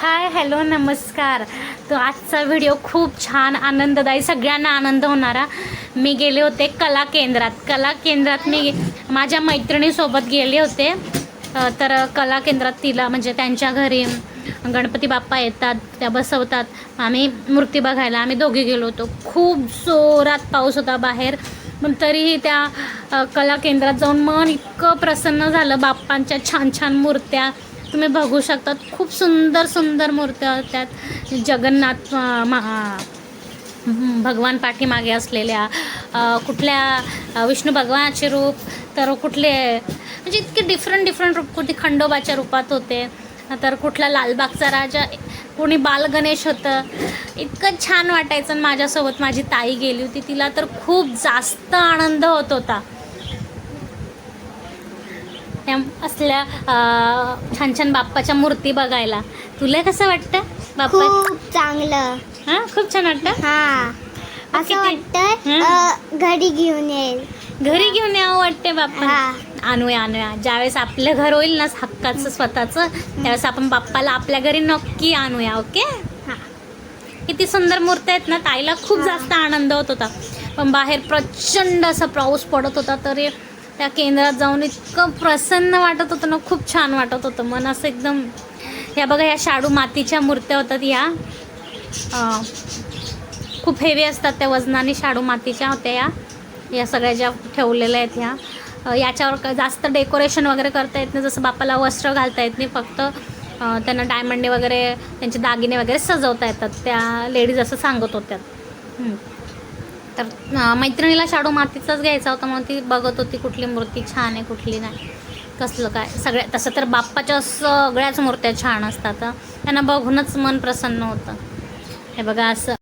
Hi hello नमस्कार. तो आजचा व्हिडिओ खूप छान आनंददायी, सगळ्यांना आनंद होणारा. मी गेले होते कला केंद्रात मी माझ्या मैत्रिणीसोबत गेले होते. तर कला केंद्रात तिला म्हणजे त्यांच्या घरी गणपती बाप्पा येतात, त्या बसवतात. आम्ही मूर्ती बघायला आम्ही दोघे गेलो होतो. खूप जोरात पाऊस होता बाहेर, पण तरीही त्या कला केंद्रात जाऊन मन इतकं प्रसन्न झालं. बाप्पांच्या छान छान मूर्त्या तुम्ही बघू शकता. खूप सुंदर सुंदर मूर्त्या होत्या. जगन्नाथ भगवान पाठीमागे असलेल्या, कुठल्या विष्णू भगवानाचे रूप, तर कुठले म्हणजे इतके डिफरंट रूप, कुठे खंडोबाच्या रूपात होते, तर कुठला लालबागचा राजा, कोणी बालगणेश होतं. इतकं छान वाटायचं. आणि माझ्यासोबत माझी ताई गेली होती, तिला तर खूप जास्त आनंद होत होता असल्या छान छान बाप्पाच्या मूर्ती बघायला. तुला कसं वाटतं बाप्पा? खूप चांगलं. हां, खूप छान वाटतं. हा, असं वाटतं घरी घेऊन येईल. घरी घेऊन यावं वाटते बाप्पा. आणूया ज्यावेळेस आपलं घर होईल ना हक्काचं स्वतःचं, त्यावेळेस आपण बाप्पाला आपल्या घरी नक्की आणूया. ओके. किती सुंदर मूर्ती आहेत ना. ताईला खूप जास्त आनंद होत होता. पण बाहेर प्रचंड असा पाऊस पडत होता, तरी त्या केंद्रात जाऊन इतकं प्रसन्न वाटत होतं ना, खूप छान वाटत होतं. मन असं एकदम. ह्या बघा, ह्या शाडू मातीच्या मूर्त्या होतात. ह्या खूप हेवी असतात, त्या वजनाने शाडू मातीच्या होत्या. या सगळ्या ज्या ठेवलेल्या आहेत ह्या, याच्यावर जास्त डेकोरेशन वगैरे करता येत नाही. जसं बाप्पाला वस्त्र घालता येत नाही, फक्त त्यांना डायमंडे वगैरे, त्यांचे दागिने वगैरे सजवता येतात. त्या लेडीज असं सांगत होत्या. तर मैत्रिणीला शाडू मातीचाच घ्यायचा होता, म्हणून ती बघत होती कुठली मूर्ती छान आहे, कुठली नाही, कसलं काय. तसं तर बाप्पाच्या सगळ्याच मूर्त्या छान असतात. त्यांना बघूनच मन प्रसन्न होतं. हे बघा असं